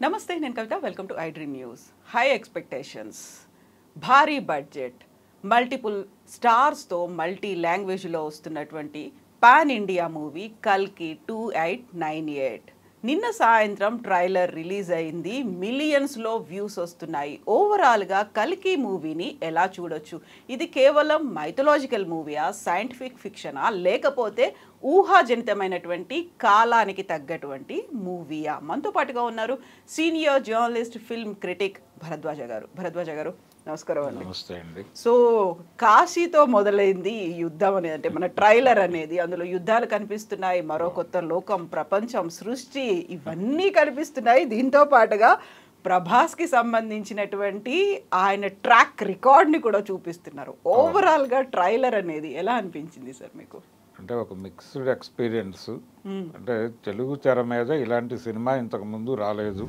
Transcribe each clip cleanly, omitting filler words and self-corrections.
నమస్తే, నేను Kavitha. Welcome to I dream news. High expectations, భారీ బడ్జెట్, మల్టిపుల్ స్టార్స్తో మల్టీ లాంగ్వేజ్లో వస్తున్నటువంటి పాన్ ఇండియా మూవీ కల్కి 2898. నిన్న సాయంత్రం ట్రైలర్ రిలీజ్ అయింది. మిలియన్స్లో వ్యూస్ వస్తున్నాయి. ఓవరాల్గా కల్కి మూవీని ఎలా చూడొచ్చు? ఇది కేవలం మైథలాజికల్ మూవీయా, సైంటిఫిక్ ఫిక్షనా, లేకపోతే ఊహాజనితమైనటువంటి కాలానికి తగ్గటువంటి మూవీయా? మనతో పాటుగా ఉన్నారు senior journalist, film critic Bharadwaj గారు. భరద్వాజ గారు, నమస్కారం అండి. నమస్తే అండి. సో కాశీతో మొదలైంది ఈ యుద్ధం అనేది, అంటే మన ట్రైలర్ అనేది. అందులో యుద్ధాలు కనిపిస్తున్నాయి, మరో కొత్త లోకం, ప్రపంచం, సృష్టి, ఇవన్నీ కనిపిస్తున్నాయి. దీంతో పాటుగా ప్రభాస్కి సంబంధించినటువంటి ఆయన ట్రాక్ రికార్డ్ని కూడా చూపిస్తున్నారు. ఓవరాల్గా ట్రైలర్ అనేది ఎలా అనిపించింది సార్ మీకు? అంటే ఒక మిక్స్డ్ ఎక్స్పీరియన్స్. అంటే తెలుగు తెర మీద ఇలాంటి సినిమా ఇంతకు ముందు రాలేదు.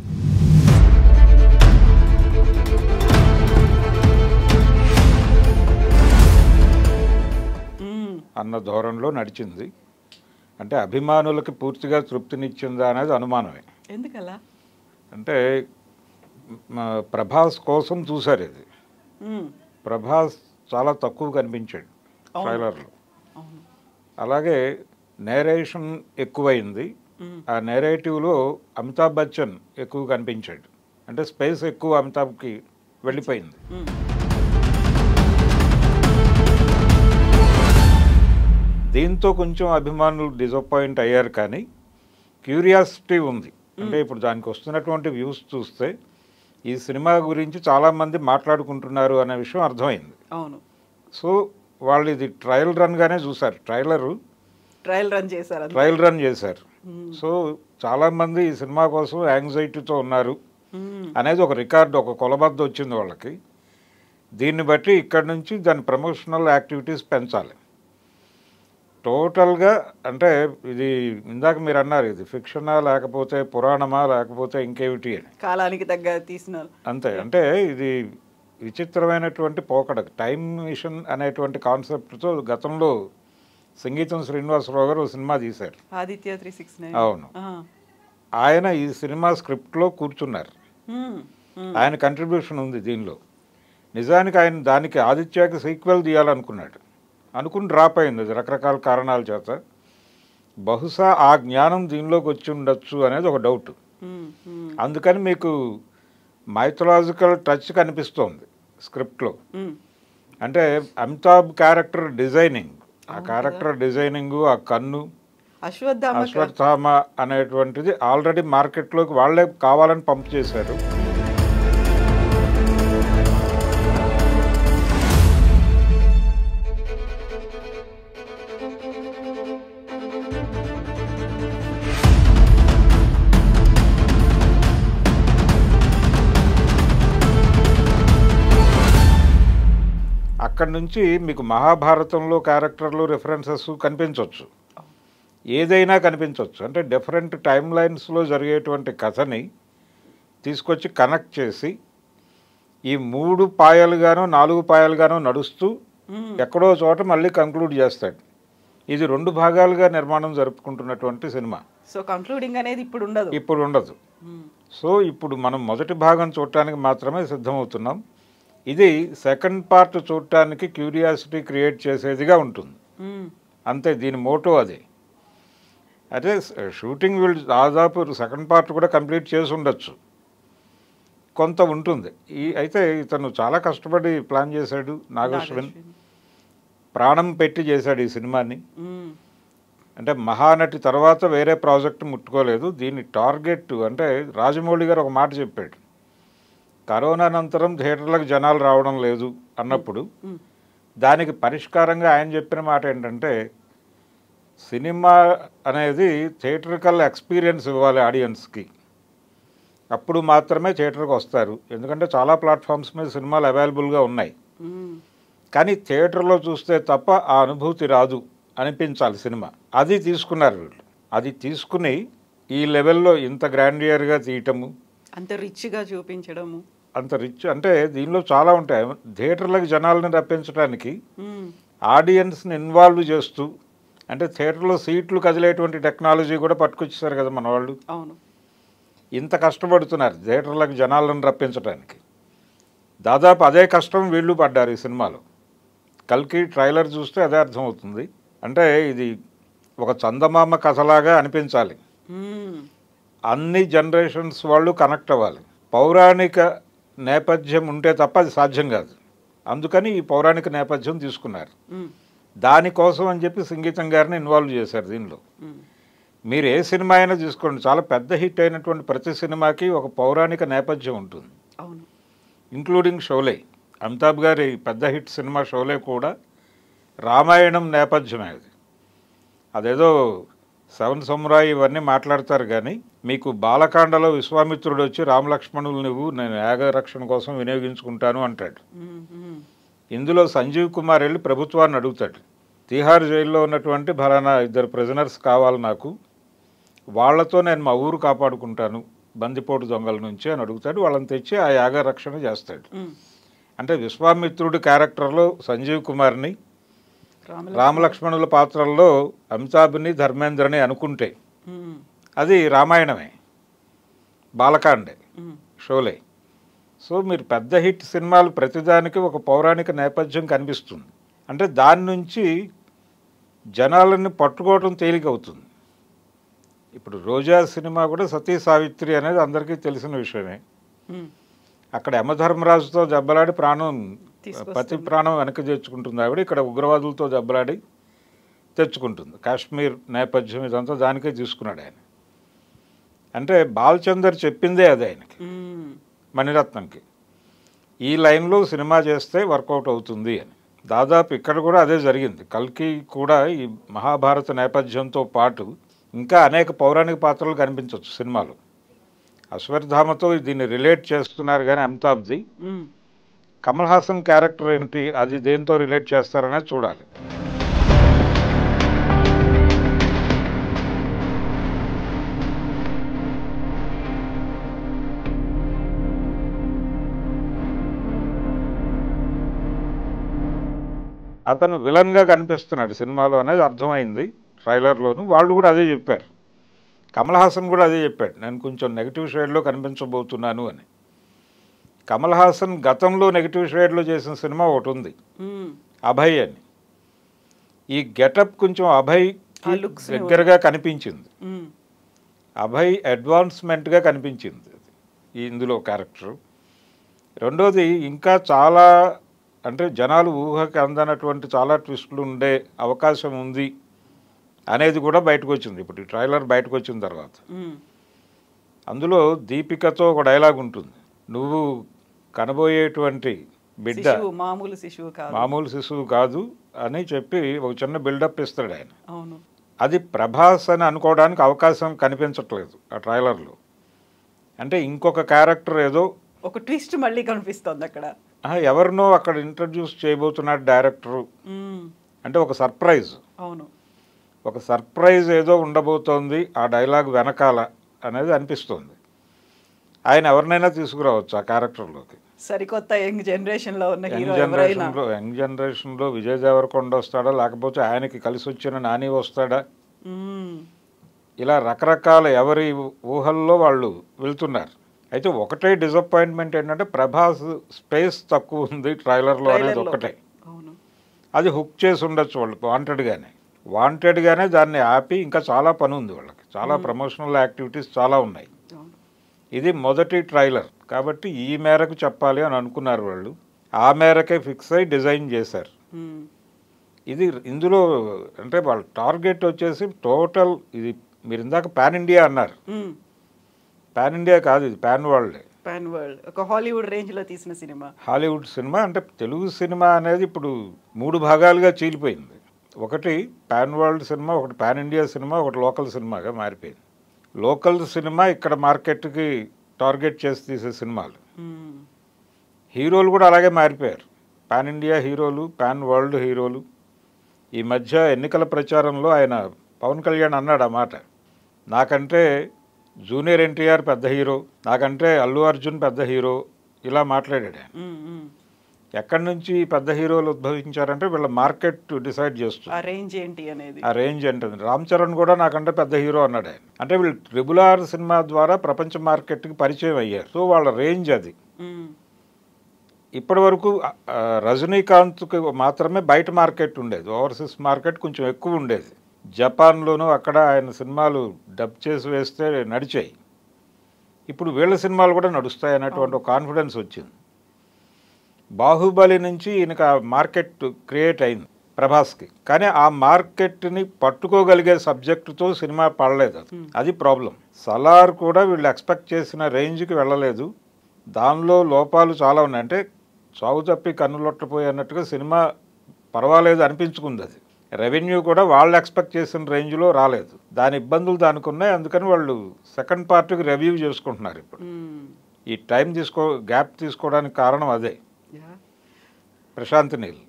అన్న ధోరణిలో నడిచింది. అంటే అభిమానులకి పూర్తిగా తృప్తినిచ్చిందా అనేది అనుమానమే. ఎందుకలా? అంటే ప్రభాస్ కోసం చూశారు ఇది. ప్రభాస్ చాలా తక్కువ కనిపించాడు ట్రైలర్లో. అలాగే నేరేషన్ ఎక్కువైంది. ఆ నేరేటివ్లో అమితాబ్ బచ్చన్ ఎక్కువ కనిపించాడు. అంటే స్పేస్ ఎక్కువ అమితాబ్కి వెళ్ళిపోయింది. దీంతో కొంచెం అభిమానులు డిసప్పాయింట్ అయ్యారు, కానీ క్యూరియాసిటీ ఉంది. అంటే ఇప్పుడు దానికి వస్తున్నటువంటి వ్యూస్ చూస్తే ఈ సినిమా గురించి చాలామంది మాట్లాడుకుంటున్నారు అనే విషయం అర్థమైంది. అవును. సో వాళ్ళు ఇది ట్రయల్ రన్గానే చూశారు. ట్రయల్ రన్ చేశారు. సో చాలామంది ఈ సినిమా కోసం యాంగ్జైటీతో ఉన్నారు అనేది ఒక రికార్డు, ఒక కొలబద్ద వచ్చింది వాళ్ళకి. దీన్ని బట్టి ఇక్కడ నుంచి దాని ప్రమోషనల్ యాక్టివిటీస్ పెంచాలి టోటల్గా. అంటే ఇది ఇందాక మీరు అన్నారు, ఇది ఫిక్షనా లేకపోతే పురాణమా లేకపోతే ఇంకేమిటి అని. కాలానికి తగ్గ తీసినారు అంతే. అంటే ఇది విచిత్రమైనటువంటి పోకడ. టైమ్ మిషన్ అనేటువంటి కాన్సెప్ట్తో గతంలో సంగీతం శ్రీనివాసరావు గారు సినిమా తీశారు, ఆదిత్య 369. అవును. ఆయన ఈ సినిమా స్క్రిప్ట్లో కూర్చున్నారు. ఆయన కంట్రిబ్యూషన్ ఉంది దీనిలో. నిజానికి ఆయన దానికి ఆదిత్యకి సీక్వెల్ తీయాలనుకున్నాడు, అనుకుని డ్రాప్ అయింది అది రకరకాల కారణాల చేత. బహుశా ఆ జ్ఞానం దీనిలోకి వచ్చి ఉండొచ్చు అనేది ఒక డౌట్. అందుకని మీకు మైథలాజికల్ టచ్ కనిపిస్తోంది స్క్రిప్ట్లో. అంటే అమితాబ్ క్యారెక్టర్ డిజైనింగ్, ఆ క్యారెక్టర్ డిజైనింగ్, ఆ కన్ను, అశ్వత్థామ అనేటువంటిది ఆల్రెడీ మార్కెట్లోకి వాళ్ళే కావాలని పంప్ చేశారు. అక్కడి నుంచి మీకు మహాభారతంలో క్యారెక్టర్లు, రిఫరెన్సెస్ కనిపించవచ్చు, ఏదైనా కనిపించవచ్చు. అంటే డిఫరెంట్ టైమ్ లైన్స్లో జరిగేటువంటి కథని తీసుకొచ్చి కనెక్ట్ చేసి ఈ 3 పాయలుగానో 4 పాయలుగానో నడుస్తూ ఎక్కడో చోట మళ్ళీ కంక్లూడ్ చేస్తాడు. ఇది 2 భాగాలుగా నిర్మాణం జరుపుకుంటున్నటువంటి సినిమా. సో కంక్లూడింగ్ అనేది ఇప్పుడు ఉండదు. సో ఇప్పుడు మనం మొదటి భాగం చూడటానికి మాత్రమే సిద్ధమవుతున్నాం. ఇది సెకండ్ పార్ట్ చూడటానికి క్యూరియాసిటీ క్రియేట్ చేసేదిగా ఉంటుంది అంతే. దీని మోటో అదే. అదే షూటింగ్ వీళ్ళు దాదాపు సెకండ్ పార్ట్ కూడా కంప్లీట్ చేసి ఉండొచ్చు, కొంత ఉంటుంది. అయితే ఇతను చాలా కష్టపడి ప్లాన్ చేశాడు. నాగశ్విన్ ప్రాణం పెట్టి చేశాడు ఈ సినిమాని. అంటే మహానటి తర్వాత వేరే ప్రాజెక్ట్ ముట్టుకోలేదు. దీని టార్గెట్ అంటే రాజమౌళి గారు ఒక మాట చెప్పాడు, కరోనా అనంతరం థియేటర్లకు జనాలు రావడం లేదు అన్నప్పుడు దానికి పరిష్కారంగా ఆయన చెప్పిన మాట ఏంటంటే, సినిమా అనేది థియేటర్కల్ ఎక్స్పీరియన్స్ ఇవ్వాలి ఆడియన్స్కి, అప్పుడు మాత్రమే థియేటర్కి వస్తారు. ఎందుకంటే చాలా ప్లాట్ఫామ్స్ మీద సినిమాలు అవైలబుల్గా ఉన్నాయి, కానీ థియేటర్లో చూస్తే తప్ప ఆ అనుభూతి రాదు, అనిపించాలి సినిమా. అది తీసుకున్నారు వీళ్ళు. అది తీసుకుని ఈ లెవెల్లో ఇంత గ్రాండియర్గా తీయటము, అంత రిచ్గా చూపించడము, అంత రిచ్. అంటే దీనిలో చాలా ఉంటాయి. థియేటర్లకు జనాలను రప్పించడానికి ఆడియన్స్ని ఇన్వాల్వ్ చేస్తూ, అంటే థియేటర్లో సీట్లు కదిలేటువంటి టెక్నాలజీ కూడా పట్టుకొచ్చేసారు కదా మన వాళ్ళు. అవును. ఇంత కష్టపడుతున్నారు థియేటర్లకు జనాలను రప్పించడానికి. దాదాపు అదే కష్టం వీళ్ళు పడ్డారు ఈ సినిమాలో. కల్కి ట్రైలర్ చూస్తే అదే అర్థమవుతుంది. అంటే ఇది ఒక చందమామ కథలాగా అనిపించాలి, అన్ని జనరేషన్స్ వాళ్ళు కనెక్ట్ అవ్వాలి. పౌరాణిక నేపథ్యం ఉంటే తప్ప అది సాధ్యం కాదు. అందుకని ఈ పౌరాణిక నేపథ్యం తీసుకున్నారు. దానికోసం అని చెప్పి సంగీతం గారిని ఇన్వాల్వ్ చేశారు దీనిలో. మీరు ఏ సినిమా అయినా తీసుకోండి, చాలా పెద్ద హిట్ అయినటువంటి ప్రతి సినిమాకి ఒక పౌరాణిక నేపథ్యం ఉంటుంది, ఇంక్లూడింగ్ షోలే. అమితాబ్ గారి పెద్ద హిట్ సినిమా షోలే కూడా రామాయణం నేపథ్యమే. అదేదో సెవెన్ సమురాయి ఇవన్నీ మాట్లాడతారు, కానీ మీకు బాలకాండలో విశ్వామిత్రుడు వచ్చి రామలక్ష్మణులు నువ్వు నేను యాగరక్షణ కోసం వినియోగించుకుంటాను అంటాడు. ఇందులో సంజీవ్ కుమార్ వెళ్ళి ప్రభుత్వాన్ని అడుగుతాడు, తీహార్ జైల్లో ఉన్నటువంటి ఫలానా 2 ప్రిజనర్స్ కావాలి నాకు, వాళ్లతో నేను మా ఊరు కాపాడుకుంటాను బందిపోటు దొంగల నుంచి అని అడుగుతాడు. వాళ్ళని తెచ్చి ఆ యాగరక్షణ చేస్తాడు. అంటే విశ్వామిత్రుడి క్యారెక్టర్లో సంజీవ్ కుమార్ని, రామలక్ష్మణుల పాత్రల్లో అమితాబ్ని, ధర్మేంద్రని అనుకుంటే అది రామాయణమే, బాలకాండే, షోలే. సో మీరు పెద్ద హిట్ సినిమాలు ప్రతిదానికి ఒక పౌరాణిక నేపథ్యం కనిపిస్తుంది. అంటే దాని నుంచి జనాలని పట్టుకోవడం తేలికవుతుంది. ఇప్పుడు రోజా సినిమా కూడా సతీ సావిత్రి అనేది అందరికీ తెలిసిన విషయమే. అక్కడ యమధర్మరాజుతో దెబ్బలాడి పతి ప్రాణం వెనక్కి తెచ్చుకుంటుంది ఆవిడ. ఇక్కడ ఉగ్రవాదులతో దెబ్బలాడి తెచ్చుకుంటుంది. కాశ్మీర్ నేపథ్యం ఇదంతా దానికే తీసుకున్నాడు ఆయన. అంటే బాలచందర్ చెప్పిందే అది ఆయనకి, మణిరత్నంకి, ఈ లైన్లో సినిమా చేస్తే వర్కౌట్ అవుతుంది అని. దాదాపు ఇక్కడ కూడా అదే జరిగింది. కల్కి కూడా ఈ మహాభారత నేపథ్యంతో పాటు ఇంకా అనేక పౌరాణిక పాత్రలు కనిపించవచ్చు సినిమాలో. అశ్వత్థామతో దీన్ని రిలేట్ చేస్తున్నారు, కానీ అమితాబ్ది కమల్ హాసన్ క్యారెక్టర్ ఏంటి, అది దేంతో రిలేట్ చేస్తారనేది చూడాలి. అతను విలన్గా కనిపిస్తున్నాడు సినిమాలో అనేది అర్థమైంది ట్రైలర్లోను. వాళ్ళు కూడా అదే చెప్పారు, కమల్ హాసన్ కూడా అదే చెప్పాడు, నేను కొంచెం నెగిటివ్ షేడ్లో కనిపించబోతున్నాను అని. కమల్ హాసన్ గతంలో నెగిటివ్ షేడ్లో చేసిన సినిమా ఒకటి ఉంది, అభయ్ అని. ఈ గెటప్ కొంచెం అభయ్ దగ్గరగా కనిపించింది, అభయ్ అడ్వాన్స్మెంట్గా కనిపించింది ఇందులో క్యారెక్టర్. రెండోది ఇంకా చాలా అంటే జనాలు ఊహకి అందనటువంటి చాలా ట్విస్టులు ఉండే అవకాశం ఉంది అనేది కూడా బయటకు వచ్చింది ఇప్పుడు ఈ ట్రైలర్ బయటకు వచ్చిన తర్వాత. అందులో దీపికతో ఒక డైలాగ్ ఉంటుంది, నువ్వు కనబోయేటువంటి బిడ్డ మామూలు శిశువు కాదు అని చెప్పి ఒక చిన్న బిల్డప్ ఇస్తాడు ఆయన. అది ప్రభాస్ అని అనుకోవడానికి అవకాశం కనిపించట్లేదు ఆ ట్రైలర్లో. అంటే ఇంకొక క్యారెక్టర్ ఏదో ఒక ట్విస్ట్ మళ్ళీ కనిపిస్తుంది అక్కడ, ఎవరినో అక్కడ ఇంట్రడ్యూస్ చేయబోతున్నాడు డైరెక్టరు. అంటే ఒక సర్ప్రైజ్, ఒక సర్ప్రైజ్ ఏదో ఉండబోతోంది ఆ డైలాగ్ వెనకాల అనేది అనిపిస్తుంది. ఆయన ఎవరినైనా తీసుకురావచ్చు ఆ క్యారెక్టర్లోకి. సరికొత్త యంగ్ జనరేషన్లో ఉన్న యంగ్ జనరేషన్లో విజయ్ దేవరకొండ వస్తాడా, లేకపోతే ఆయనకి కలిసి వచ్చిన నాని వస్తాడా, ఇలా రకరకాల ఎవరి ఊహల్లో వాళ్ళు వెళ్తున్నారు. అయితే ఒకటే డిసప్పాయింట్మెంట్ ఏంటంటే ప్రభాస్ స్పేస్ తక్కువ ఉంది ట్రైలర్లో అనేది ఒకటే. అది హుక్ చేసి ఉండొచ్చు వాళ్ళకి వాంటెడ్గానే దాన్ని ఆపి ఇంకా చాలా పని ఉంది వాళ్ళకి, చాలా ప్రమోషనల్ యాక్టివిటీస్ చాలా ఉన్నాయి. ఇది మొదటి ట్రైలర్ కాబట్టి ఈ మేరకు చెప్పాలి అని అనుకున్నారు వాళ్ళు, ఆ మేరకే ఫిక్స్ అయ్యి డిజైన్ చేశారు. ఇది ఇందులో అంటే వాళ్ళ టార్గెట్ వచ్చేసి టోటల్, ఇది మీరు ఇందాక పాన్ ఇండియా అన్నారు, పాన్ ఇండియా కాదు, ఇది పాన్ వరల్డ్. ఒక హాలీవుడ్ రేంజ్లో తీసిన సినిమా, హాలీవుడ్ సినిమా. అంటే తెలుగు సినిమా అనేది ఇప్పుడు 3 భాగాలుగా చీలిపోయింది. ఒకటి పాన్ వరల్డ్ సినిమా, ఒకటి పాన్ ఇండియా సినిమా, ఒకటి లోకల్ సినిమాగా మారిపోయింది. లోకల్ సినిమా ఇక్కడ మార్కెట్కి టార్గెట్ చేసి తీసే సినిమాలు. హీరోలు కూడా అలాగే మారిపోయారు, పాన్ ఇండియా హీరోలు, పాన్ వరల్డ్ హీరోలు. ఈ మధ్య ఎన్నికల ప్రచారంలో ఆయన పవన్ కళ్యాణ్ అన్నాడు ఆ మాట, నాకంటే జూనియర్ ఎన్టీఆర్ పెద్ద హీరో, నాకంటే అల్లు అర్జున్ పెద్ద హీరో, ఇలా మాట్లాడాడు ఆయన. ఎక్కడి నుంచి పెద్ద హీరోలు ఉద్భవించారంటే వీళ్ళ మార్కెట్ డిసైడ్ చేస్తుంది. ఆ రేంజ్ ఏంటి అనేది. ఆ రేంజ్ ఏంటది. రామ్ చరణ్ కూడా నాకంటే పెద్ద హీరో అన్నాడు ఆయన. అంటే వీళ్ళు RRR సినిమా ద్వారా ప్రపంచ మార్కెట్కి పరిచయం అయ్యారు. సో వాళ్ళ రేంజ్ అది. ఇప్పటి వరకు రజనీకాంత్కి మాత్రమే బయట మార్కెట్ ఉండేది, ఓవర్సీస్ మార్కెట్ కొంచెం ఎక్కువ ఉండేది. జపాన్లోనూ అక్కడ ఆయన సినిమాలు డబ్ చేసి వేస్తే నడిచాయి. ఇప్పుడు వీళ్ళ సినిమాలు కూడా నడుస్తాయి అనేటువంటి ఒక కాన్ఫిడెన్స్ వచ్చింది. బాహుబలి నుంచి ఈయనకు ఆ మార్కెట్ క్రియేట్ అయింది ప్రభాస్కి. కానీ ఆ మార్కెట్ని పట్టుకోగలిగే సబ్జెక్టుతో సినిమా పడలేదు, అది ప్రాబ్లం. సలార్ కూడా వీళ్ళు ఎక్స్పెక్ట్ చేసిన రేంజ్కి వెళ్ళలేదు. దానిలో లోపాలు చాలా ఉన్నాయి. అంటే చావు తప్పి కన్నులొట్టపోయి అన్నట్టుగా సినిమా పర్వాలేదు అనిపించుకుంది. అది రెవెన్యూ కూడా వాళ్ళు ఎక్స్పెక్ట్ చేసిన రేంజ్లో రాలేదు. దాని ఇబ్బందులు దానికి ఉన్నాయి. అందుకని వాళ్ళు సెకండ్ పార్ట్కి రివ్యూ చేసుకుంటున్నారు ఇప్పుడు. ఈ టైం గ్యాప్ తీసుకోవడానికి కారణం అదే. ప్రశాంత్ నీల్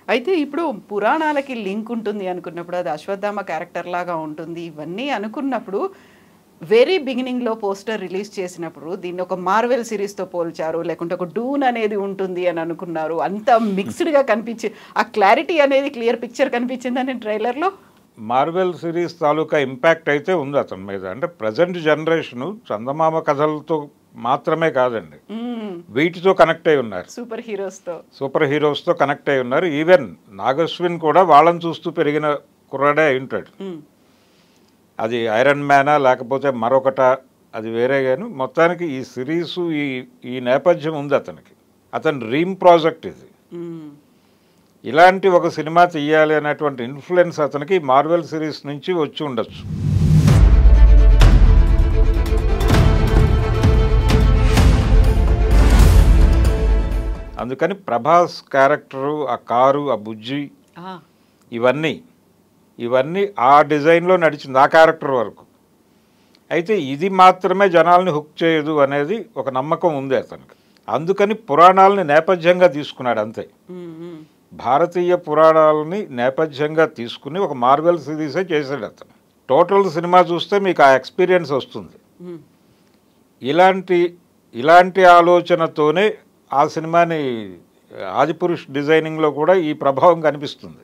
అయితే ఇప్పుడు పురాణాలకి లింక్ ఉంటుంది అనుకున్నప్పుడు, అది అశ్వత్థామ క్యారెక్టర్ లాగా ఉంటుంది ఇవన్నీ అనుకున్నప్పుడు, వెరీ బిగినింగ్లో పోస్టర్ రిలీజ్ చేసినప్పుడు దీన్ని ఒక మార్వెల్ సిరీస్తో పోల్చారు, లేకుంటే ఒక డూన్ అనేది ఉంటుంది అని అనుకున్నారు. అంత మిక్స్డ్గా కనిపించి ఆ క్లారిటీ అనేది క్లియర్ పిక్చర్ కనిపించిందని ట్రైలర్లో. మార్వెల్ సిరీస్ తాలూకా ఇంపాక్ట్ అయితే ఉంది అతని మీద. అంటే ప్రజెంట్ జనరేషను చందమామ కథలతో మాత్రమే కాదండి, వీటితో కనెక్ట్ అయి ఉన్నారు. సూపర్ హీరోస్తో కనెక్ట్ అయి ఉన్నారు. ఈవెన్ నాగశ్విన్ కూడా వాళ్ళని చూస్తూ పెరిగిన కుర్రాడే అయి ఉంటాడు. అది ఐరన్ మ్యానా లేకపోతే మరొకట అది వేరే. కానీ మొత్తానికి ఈ సిరీసు ఈ నేపథ్యం ఉంది అతనికి. అతని డ్రీమ్ ప్రాజెక్ట్ ఇది. ఇలాంటి ఒక సినిమా తీయాలి అనేటువంటి ఇన్ఫ్లుయెన్స్ అతనికి మార్వెల్ సిరీస్ నుంచి వచ్చి ఉండొచ్చు. అందుకని ప్రభాస్ క్యారెక్టరు, ఆ కారు, ఆ బుజ్జి, ఇవన్నీ ఆ డిజైన్లో నడిచింది ఆ క్యారెక్టర్ వరకు. అయితే ఇది మాత్రమే జనాల్ని హుక్ చేయదు అనేది ఒక నమ్మకం ఉంది అతనికి. అందుకని పురాణాలని నేపథ్యంగా తీసుకున్నాడు అంతే. భారతీయ పురాణాలని నేపథ్యంగా తీసుకుని ఒక మార్వెల్ సిరీసే చేశాడు అతను. టోటల్ సినిమా చూస్తే మీకు ఆ ఎక్స్పీరియన్స్ వస్తుంది. ఇలాంటి ఆలోచనతోనే ఆ సినిమాని ఆదిపురుష్ డిజైనింగ్లో కూడా ఈ ప్రభావం కనిపిస్తుంది.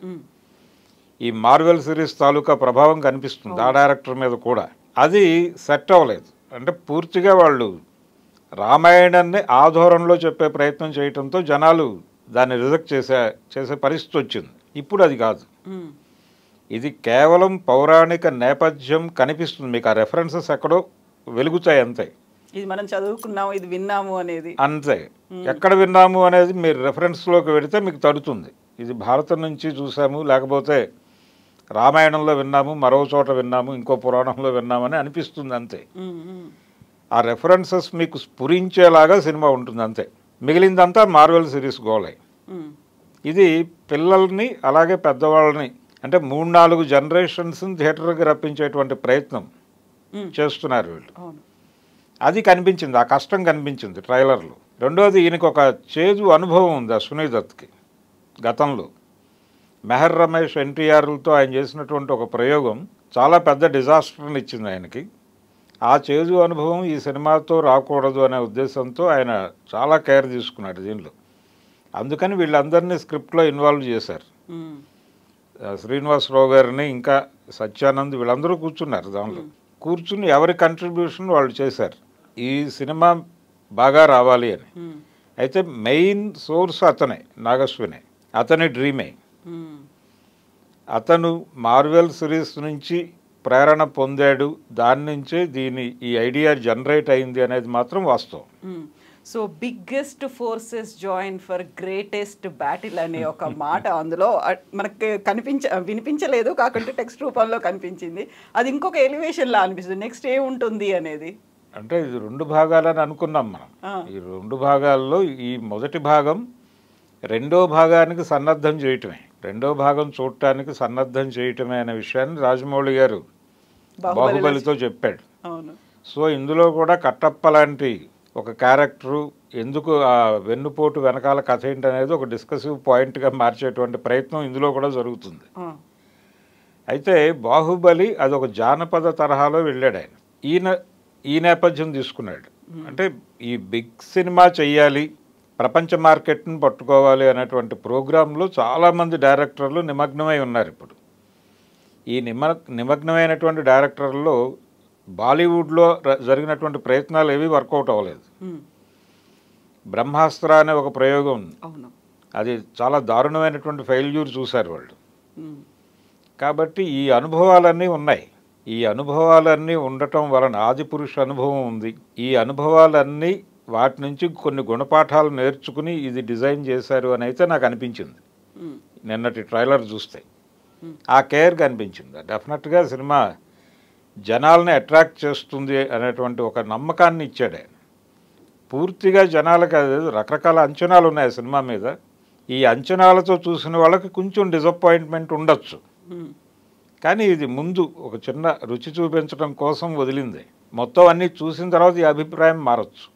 ఈ మార్వెల్ సిరీస్ తాలూకా ప్రభావం కనిపిస్తుంది ఆ డైరెక్టర్ మీద కూడా. అది సెట్ అవ్వలేదు. అంటే పూర్తిగా వాళ్ళు రామాయణాన్ని ఆధోరణలో చెప్పే ప్రయత్నం చేయడంతో జనాలు దాన్ని రిజెక్ట్ చేసే పరిస్థితి వచ్చింది. ఇప్పుడు అది కాదు. ఇది కేవలం పౌరాణిక నేపథ్యం కనిపిస్తుంది. మీకు ఆ రెఫరెన్సెస్ ఎక్కడో వెలుగుతాయి అంతే. ఇది మనం చదువుకున్నాము, ఇది విన్నాము అనేది అంతే. ఎక్కడ విన్నాము అనేది మీరు రెఫరెన్స్లోకి వెళితే మీకు తడుతుంది. ఇది భారతం నుంచి చూసాము, లేకపోతే రామాయణంలో విన్నాము, మరో చోట విన్నాము, ఇంకో పురాణంలో విన్నామని అనిపిస్తుంది అంతే. ఆ రెఫరెన్సెస్ మీకు స్ఫురించేలాగా సినిమా ఉంటుంది అంతే. మిగిలిందంతా మార్వెల్ సిరీస్ గోలై. ఇది పిల్లల్ని అలాగే పెద్దవాళ్ళని అంటే 3-4 జనరేషన్స్ని థియేటర్కి రప్పించేటువంటి ప్రయత్నం చేస్తున్నారు వీళ్ళు. అది కనిపించింది, ఆ కష్టం కనిపించింది ట్రైలర్లో. రెండోది, ఈయనకు ఒక చేదు అనుభవం ఉంది అశ్విని దత్కి. గతంలో మెహర్ రమేష్, ఎన్టీఆర్లతో ఆయన చేసినటువంటి ఒక ప్రయోగం చాలా పెద్ద డిజాస్టర్ని ఇచ్చింది ఆయనకి. ఆ చేదు అనుభవం ఈ సినిమాతో రాకూడదు అనే ఉద్దేశంతో ఆయన చాలా కేర్ తీసుకున్నాడు దీనిలో. అందుకని వీళ్ళందరినీ స్క్రిప్ట్లో ఇన్వాల్వ్ చేశారు. శ్రీనివాసరావు గారిని, ఇంకా సత్యానంద్, వీళ్ళందరూ కూర్చున్నారు దానిలో. కూర్చుని ఎవరి కంట్రిబ్యూషన్ వాళ్ళు చేశారు ఈ సినిమా బాగా రావాలి అని. అయితే మెయిన్ సోర్స్ అతనే, నాగశ్వినే. అతని డ్రీమే. అతను మార్వెల్ సిరీస్ నుంచి ప్రేరణ పొందాడు, దాని నుంచే ఈ ఐడియా జనరేట్ అయింది అనేది మాత్రం వాస్తవం. So biggest forces join for greatest battle అనే ఒక మాట అందులో మనకి వినిపించలేదు, కాకుంటే టెక్స్ట్ రూపంలో కనిపించింది. అది ఇంకొక ఎలివేషన్లా అనిపిస్తుంది. నెక్స్ట్ ఏముంటుంది అనేది. అంటే ఇది 2 భాగాలని అనుకున్నాం మనం. ఈ 2 భాగాల్లో ఈ మొదటి భాగం రెండో భాగానికి సన్నద్ధం చేయటమే, రెండో భాగం చూడటానికి సన్నద్ధం చేయటమే అనే విషయాన్ని రాజమౌళి గారు బాహుబలితో చెప్పాడు. సో ఇందులో కూడా కట్టప్ప లాంటి ఒక క్యారెక్టరు ఎందుకు, ఆ వెన్నుపోటు వెనకాల కథ ఏంటి అనేది ఒక డిస్కసివ్ పాయింట్గా మార్చేటువంటి ప్రయత్నం ఇందులో కూడా జరుగుతుంది. అయితే బాహుబలి అదొక జానపద తరహాలో వెళ్ళాడు ఆయన. ఈ నేపథ్యం తీసుకున్నాడు. అంటే ఈ బిగ్ సినిమా చెయ్యాలి, ప్రపంచ మార్కెట్ని పట్టుకోవాలి అనేటువంటి ప్రోగ్రాంలో చాలామంది డైరెక్టర్లు నిమగ్నమై ఉన్నారు ఇప్పుడు. ఈ నిమగ్నమైనటువంటి డైరెక్టర్లలో బాలీవుడ్లో జరిగినటువంటి ప్రయత్నాలు ఏవి వర్కౌట్ అవ్వలేదు. బ్రహ్మాస్త్ర అనే ఒక ప్రయోగం ఉంది, అది చాలా దారుణమైనటువంటి ఫెయిల్యూర్ చూశారు వాళ్ళు. కాబట్టి ఈ అనుభవాలన్నీ ఉన్నాయి. ఈ అనుభవాలన్నీ ఉండటం వలన ఆదిపురుష అనుభవం ఉంది. ఈ అనుభవాలన్నీ వాటి నుంచి కొన్ని గుణపాఠాలు నేర్చుకుని ఇది డిజైన్ చేశారు అని అయితే నాకు అనిపించింది నిన్నటి ట్రైలర్ చూస్తే. ఆ కేర్ కనిపించింది. డెఫినెట్గా సినిమా జనాల్ని అట్రాక్ట్ చేస్తుంది అనేటువంటి ఒక నమ్మకాన్ని ఇచ్చాడు ఆయన. పూర్తిగా జనాలకు రకరకాల అంచనాలు ఉన్నాయి సినిమా మీద. ఈ అంచనాలతో చూసిన వాళ్ళకి కొంచెం డిసప్పాయింట్మెంట్ ఉండొచ్చు, కానీ ఇది ముందు ఒక చిన్న రుచి చూపించడం కోసం వదిలింది. మొత్తం అన్నీ చూసిన తర్వాత ఈ అభిప్రాయం మారచ్చు.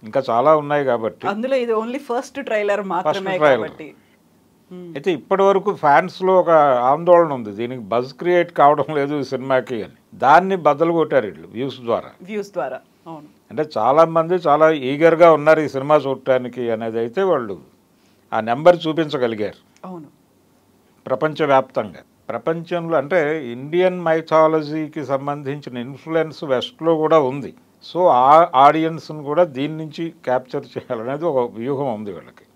ఇంకా చాలా ఉన్నాయి కాబట్టి. అందులో ఇది ఓన్లీ ఫస్ట్ ట్రైలర్ మాత్రమే కాబట్టి. అయితే ఇప్పటి వరకు ఫ్యాన్స్లో ఒక ఆందోళన ఉంది, దీనికి బజ్ క్రియేట్ కావడం లేదు ఈ సినిమాకి అని. దాన్ని బద్దలు కొట్టారు వీళ్ళు వ్యూస్ ద్వారా. అవును, అంటే చాలామంది చాలా ఈగర్గా ఉన్నారు ఈ సినిమా చూడటానికి అనేది అయితే వాళ్ళు ఆ నెంబర్ చూపించగలిగారు. అవును, ప్రపంచవ్యాప్తంగా. ప్రపంచంలో అంటే ఇండియన్ మైథాలజీకి సంబంధించిన ఇన్ఫ్లుయెన్స్ వెస్ట్లో కూడా ఉంది. సో ఆ ఆడియన్స్ని కూడా దీని నుంచి క్యాప్చర్ చేయాలనేది ఒక వ్యూహం ఉంది వీళ్ళకి.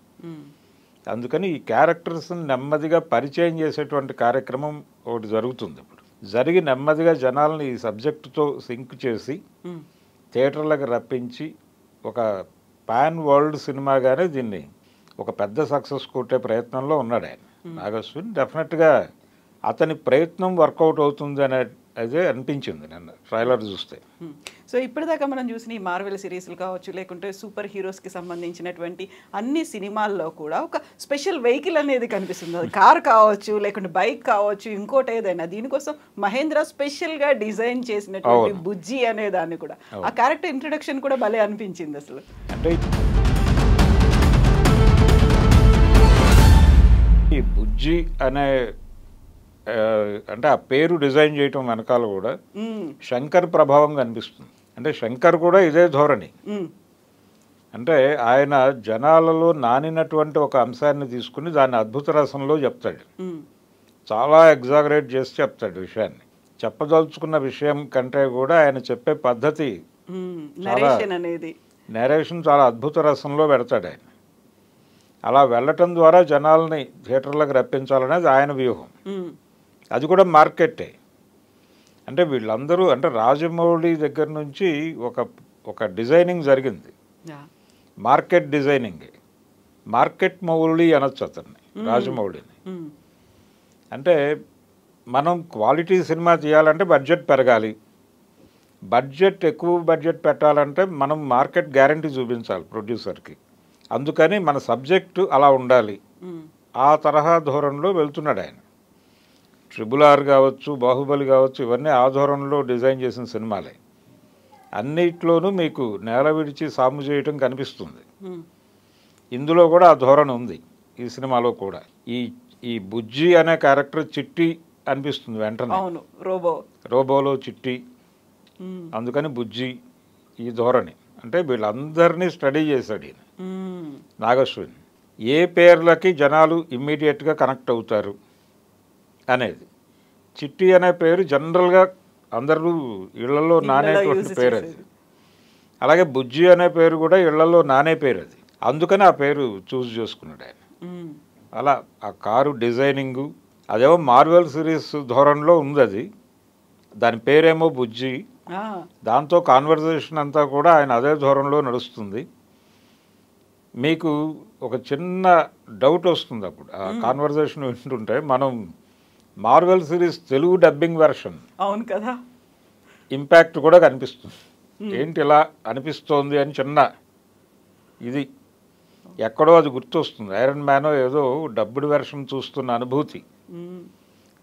అందుకని ఈ క్యారెక్టర్స్ని నెమ్మదిగా పరిచయం చేసేటువంటి కార్యక్రమం ఒకటి జరుగుతుంది ఇప్పుడు. జరిగి నెమ్మదిగా జనాల్ని ఈ సబ్జెక్టుతో సింక్ చేసి థియేటర్లకు రప్పించి ఒక పాన్ వరల్డ్ సినిమాగానే దీన్ని ఒక పెద్ద సక్సెస్ కొట్టే ప్రయత్నంలో ఉన్నాడు ఆయన నాగశ్విన్. డెఫినెట్గా అతని ప్రయత్నం వర్కౌట్ అవుతుంది అదే అనిపించింది నన్ను ట్రైలర్ చూస్తే. సో ఇప్పటిదాకా మనం చూసిన ఈ మార్వెల్ సిరీస్లు కావచ్చు, లేకుంటే సూపర్ హీరోస్కి సంబంధించినటువంటి అన్ని సినిమాల్లో కూడా ఒక స్పెషల్ వెహికల్ అనేది కనిపిస్తుంది. అది కార్ కావచ్చు, లేకుంటే బైక్ కావచ్చు, ఇంకోటి ఏదైనా. దీనికోసం మహేంద్ర స్పెషల్గా డిజైన్ చేసినటువంటి బుజ్జి అనే దాన్ని కూడా, ఆ క్యారెక్టర్ ఇంట్రడక్షన్ కూడా భలే అనిపించింది అసలు. అంటే ఈ బుజ్జి అనే అంటే ఆ పేరు డిజైన్ చేయటం వెనకాల కూడా శంకర్ ప్రభావం కనిపిస్తుంది. అంటే శంకర్ కూడా ఇదే ధోరణి. అంటే ఆయన జనాలలో నానినటువంటి ఒక అంశాన్ని తీసుకుని దాన్ని అద్భుత రసంలో చెప్తాడు. చాలా ఎగ్జాగరేట్ చేసి చెప్తాడు విషయాన్ని. చెప్పదలుచుకున్న విషయం కంటే కూడా ఆయన చెప్పే పద్ధతి, నేరేషన్ చాలా అద్భుత రసంలో పెడతాడు ఆయన. అలా వెళ్ళటం ద్వారా జనాల్ని థియేటర్లకు రప్పించాలనేది ఆయన వ్యూహం. అది కూడా మార్కెట్టే. అంటే వీళ్ళందరూ అంటే రాజమౌళి దగ్గర నుంచి ఒక డిజైనింగ్ జరిగింది, మార్కెట్ డిజైనింగ్. మార్కెట్ మౌళి అనొచ్చు అతన్ని, రాజమౌళిని. అంటే మనం క్వాలిటీ సినిమా తీయాలంటే బడ్జెట్ పెరగాలి. ఎక్కువ బడ్జెట్ పెట్టాలంటే మనం మార్కెట్ గ్యారంటీ చూపించాలి ప్రొడ్యూసర్కి. అందుకని మన సబ్జెక్టు అలా ఉండాలి. ఆ తరహా ధోరణిలో వెళ్తున్నాడు ఆయన. RRR కావచ్చు, బాహుబలి కావచ్చు, ఇవన్నీ ఆ ధోరణిలో డిజైన్ చేసిన సినిమాలే. అన్నిట్లోనూ మీకు నేల విడిచి సాము చేయటం కనిపిస్తుంది. ఇందులో కూడా ఆ ధోరణి ఉంది ఈ సినిమాలో కూడా. ఈ బుజ్జి అనే క్యారెక్టర్ చిట్టి అనిపిస్తుంది వెంటనే. రోబోలో చిట్టి, అందుకని బుజ్జి ఈ ధోరణి. అంటే వీళ్ళందరినీ స్టడీ చేశాడు ఈయన నాగశ్విన్. ఏ పేర్లకి జనాలు ఇమ్మీడియట్గా కనెక్ట్ అవుతారు అనేది. చిట్టి అనే పేరు జనరల్గా అందరూ ఇళ్లలో నానేటువంటి పేరు అది. అలాగే బుజ్జి అనే పేరు కూడా ఇళ్లలో నానే పేరు అది. అందుకని ఆ పేరు చూస్ చేసుకున్నాడు ఆయన. అలా ఆ కారు డిజైనింగు అదేమో మార్వెల్ సిరీస్ ధోరణిలో ఉంది. అది దాని పేరేమో బుజ్జి. దాంతో కాన్వర్జేషన్ అంతా కూడా ఆయన అదే ధోరణిలో నడుస్తుంది. మీకు ఒక చిన్న డౌట్ వస్తుంది అప్పుడు ఆ కాన్వర్జేషన్ వింటుంటే. మనం Marvel series Telugu dubbing version, అవును కదా, ఇంపాక్ట్ కూడా కనిపిస్తుంది. ఏంటి ఇలా అనిపిస్తోంది అని చిన్న ఇది ఎక్కడో అది గుర్తొస్తుంది. ఐరన్ మ్యాన్ ఏదో డబ్బుడ్ వెర్షన్ చూస్తున్న అనుభూతి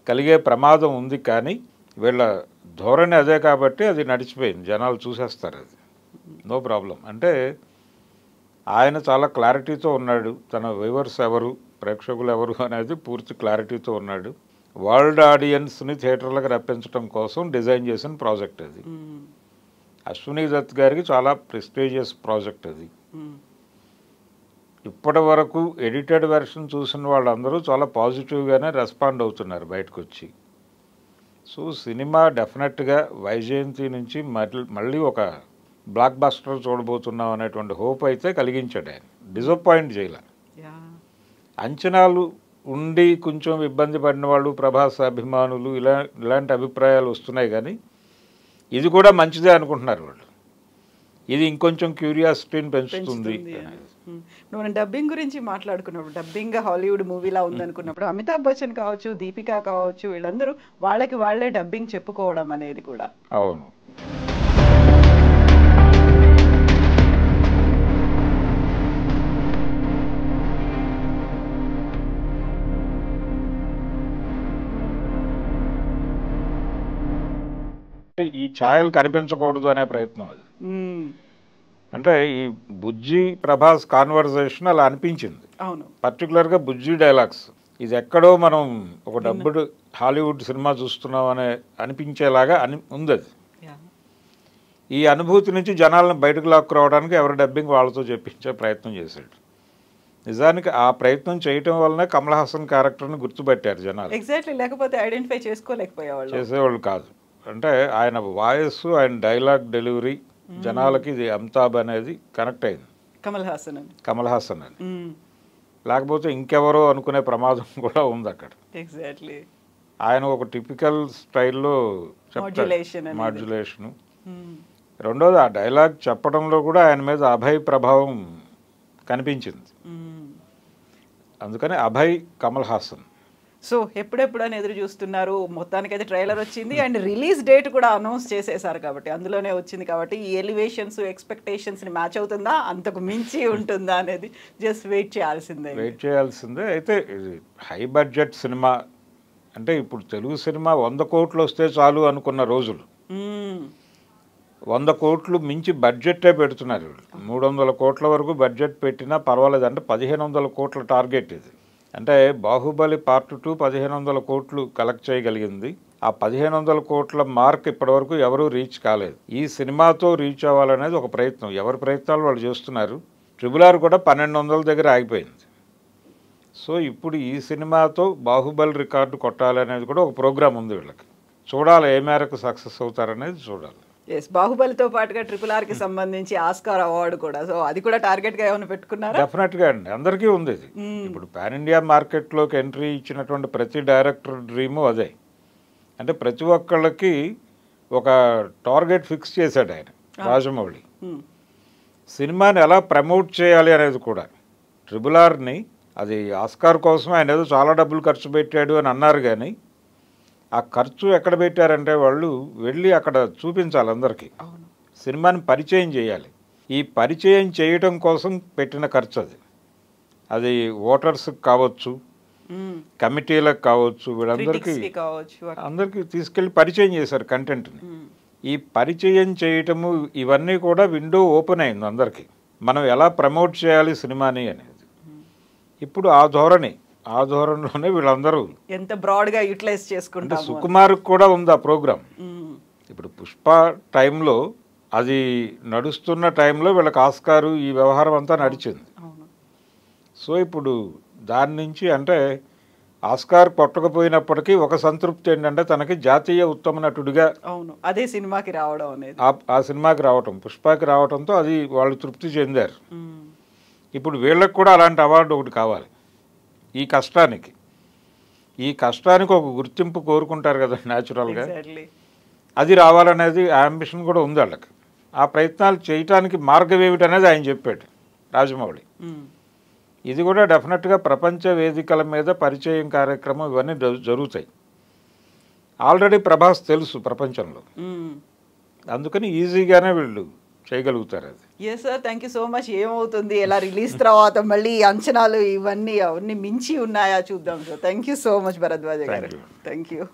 కలిగే ప్రమాదం ఉంది. కానీ వీళ్ళ ధోరణి అదే కాబట్టి అది నడిచిపోయింది, జనాలు చూసేస్తారు, అది నో ప్రాబ్లం. అంటే ఆయన చాలా క్లారిటీతో ఉన్నాడు. తన వ్యూవర్స్ ఎవరు, ప్రేక్షకులు ఎవరు అనేది పూర్తి క్లారిటీతో ఉన్నాడు. వరల్డ్ ఆడియన్స్ని థియేటర్లకు రప్పించడం కోసం డిజైన్ చేసిన ప్రాజెక్ట్ అది. అశ్విని దత్ గారికి చాలా ప్రెస్టీజియస్ ప్రాజెక్ట్ అది. ఇప్పటి వరకు ఎడిటెడ్ వెర్షన్ చూసిన వాళ్ళందరూ చాలా పాజిటివ్గానే రెస్పాండ్ అవుతున్నారు బయటకు వచ్చి. సో సినిమా డెఫినెట్గా వైజయంతి నుంచి మళ్ళీ ఒక బ్లాక్ బస్టర్ చూడబోతున్నాం అనేటువంటి హోప్ అయితే కలిగించాడు ఆయన. డిసప్పాయింట్ చేయలే. అంచనాలు ఉండి కొంచెం ఇబ్బంది పడిన వాళ్ళు, ప్రభాస్ అభిమానులు ఇలాంటి అభిప్రాయాలు వస్తున్నాయి, కానీ ఇది కూడా మంచిదే అనుకుంటున్నారు వాళ్ళు. ఇది ఇంకొంచెం క్యూరియాసిటీని పెంచుతుంది. మనం డబ్బింగ్ గురించి మాట్లాడుకున్నప్పుడు, డబ్బింగ్ హాలీవుడ్ మూవీలా ఉందనుకున్నప్పుడు అమితాబ్ బచ్చన్ కావచ్చు, దీపికా కావచ్చు, వీళ్ళందరూ వాళ్ళకి వాళ్ళే డబ్బింగ్ చెప్పుకోవడం అనేది కూడా. అవును. ఈ ఛాయలు కనిపించకూడదు అనే ప్రయత్నం అది. అంటే ఈ బుజ్జి ప్రభాస్ కాన్వర్జేషన్ అలా అనిపించింది. అవును. పర్టికులర్గా బుజ్జి డైలాగ్స్ ఇది ఎక్కడో మనం ఒక డబ్బుడు హాలీవుడ్ సినిమా చూస్తున్నాం అనే అనిపించేలాగా ఉంది అది. ఈ అనుభూతి నుంచి జనాలను బయటకు లాక్కురావడానికి ఎవరి డబ్బింగ్ వాళ్ళతో చెప్పించే ప్రయత్నం చేశాడు. నిజానికి ఆ ప్రయత్నం చేయటం వల్లనే కమల్ హాసన్ క్యారెక్టర్ని గుర్తుపెట్టారు జనాలు. ఎగ్జాక్ట్లీ, లేకపోతే ఐడెంటిఫై చేసేవాళ్ళు కాదు. అంటే ఆయన వాయిస్, ఆయన డైలాగ్ డెలివరీ జనాలకి ఇది అమితాబ్ అనేది కనెక్ట్ అయింది. కమల్ హాసన్ అని, లేకపోతే ఇంకెవరో అనుకునే ప్రమాదం కూడా ఉంది అక్కడ. ఎగ్జాక్ట్లీ. ఆయన ఒక టిపికల్ స్టైల్లో మాడ్యులేషను. రెండోది ఆ డైలాగ్ చెప్పడంలో కూడా ఆయన మీద అభయ్ ప్రభావం కనిపించింది. అందుకని అభయ్, కమల్ హాసన్. సో ఎప్పుడెప్పుడు అని ఎదురు చూస్తున్నారు. మొత్తానికైతే ట్రైలర్ వచ్చింది అండ్ రిలీజ్ డేట్ కూడా అనౌన్స్ చేసేసారు కాబట్టి, అందులోనే వచ్చింది కాబట్టి ఈ ఎలివేషన్స్ ఎక్స్పెక్టేషన్స్ని మ్యాచ్ అవుతుందా, అంతకు మించి ఉంటుందా అనేది జస్ట్ వెయిట్ చేయాల్సిందే. అయితే ఇది హై బడ్జెట్ సినిమా అంటే ఇప్పుడు తెలుగు సినిమా 100 కోట్లు వస్తే చాలు అనుకున్న రోజులు 100 కోట్లు మించి బడ్జెట్టే పెడుతున్నారు. 300 కోట్ల వరకు బడ్జెట్ పెట్టినా పర్వాలేదు. అంటే 1500 కోట్ల టార్గెట్ ఇది. అంటే బాహుబలి పార్ట్ 2 1500 కోట్లు కలెక్ట్ చేయగలిగింది. ఆ 1500 కోట్ల మార్క్ ఇప్పటివరకు ఎవరూ రీచ్ కాలేదు. ఈ సినిమాతో రీచ్ అవ్వాలనేది ఒక ప్రయత్నం, ఎవరి ప్రయత్నాలు వాళ్ళు చేస్తున్నారు. RRR కూడా 1200 దగ్గర ఆగిపోయింది. సో ఇప్పుడు ఈ సినిమాతో బాహుబలి రికార్డు కొట్టాలనేది కూడా ఒక ప్రోగ్రామ్ ఉంది వీళ్ళకి. చూడాలి ఏ మేరకు సక్సెస్ అవుతారనేది చూడాలి. బాహుబలితో పాటుగా RRRకి సంబంధించి ఆస్కార్ అవార్డు కూడా, సో అది కూడా టార్గెట్గా ఏమైనా పెట్టుకున్నారా? డెఫినెట్గా అండి, అందరికీ ఉంది ఇది. ఇప్పుడు పాన్ ఇండియా మార్కెట్లోకి ఎంట్రీ ఇచ్చినటువంటి ప్రతి డైరెక్టర్ డ్రీము అదే. అంటే ప్రతి ఒక్కళ్ళకి ఒక టార్గెట్ ఫిక్స్ చేశాడు ఆయన రాజమౌళి. సినిమాని ఎలా ప్రమోట్ చేయాలి అనేది కూడా. RRRని అది ఆస్కార్ కోసం ఆయన ఏదో చాలా డబ్బులు ఖర్చు పెట్టాడు అని అన్నారు, కానీ ఆ ఖర్చు ఎక్కడ పెట్టారంటే వాళ్ళు వెళ్ళి అక్కడ చూపించాలి అందరికీ, సినిమాని పరిచయం చేయాలి. ఈ పరిచయం చేయటం కోసం పెట్టిన ఖర్చు అది ఓటర్స్కి కావచ్చు, కమిటీలకు కావచ్చు, వీళ్ళందరికీ అందరికీ తీసుకెళ్ళి పరిచయం చేశారు కంటెంట్ని. ఈ పరిచయం చేయటము ఇవన్నీ కూడా విండో ఓపెన్ అయింది అందరికీ, మనం ఎలా ప్రమోట్ చేయాలి సినిమాని అనేది. ఇప్పుడు ఆ ధోరణిలోనే వీళ్ళందరూ ఎంత బ్రాడ్గా యూటిలైజ్ చేసుకుంటారు. సుకుమార్కి కూడా ఉంది ఆ ప్రోగ్రామ్. ఇప్పుడు పుష్ప టైంలో, అది నడుస్తున్న టైంలో వీళ్ళకి ఆస్కారు ఈ వ్యవహారం అంతా నడిచింది. సో ఇప్పుడు దాని నుంచి అంటే ఆస్కార్ కొట్టకపోయినప్పటికీ ఒక సంతృప్తి ఏంటంటే తనకి జాతీయ ఉత్తమ నటుడిగా అదే సినిమాకి రావడం అనేది, ఆ సినిమాకి రావటం, పుష్పకి రావటంతో అది వాళ్ళు తృప్తి చెందారు. ఇప్పుడు వీళ్ళకి కూడా అలాంటి అవార్డు ఒకటి కావాలి. ఈ కష్టానికి ఒక గుర్తింపు కోరుకుంటారు కదా న్యాచురల్గా, అది రావాలనేది అంబిషన్ కూడా ఉంది వాళ్ళకి. ఆ ప్రయత్నాలు చేయటానికి మార్గం ఏమిటనేది ఆయన చెప్పాడు రాజమౌళి. ఇది కూడా డెఫినెట్గా ప్రపంచ వేదికల మీద పరిచయం కార్యక్రమం ఇవన్నీ జరుగుతాయి. ఆల్రెడీ ప్రభాస్ తెలుసు ప్రపంచంలో, అందుకని ఈజీగానే వీళ్ళు చేయగలుగుతారు అది. Yes sir, thank you so much. ఏమవుతుంది, ఎలా రిలీజ్ తర్వాత మళ్ళీ అంచనాలు ఇవన్నీ అవన్నీ మించి ఉన్నాయా చూద్దాం sir. Thank you so much Bharadwaj గారు. Thank you.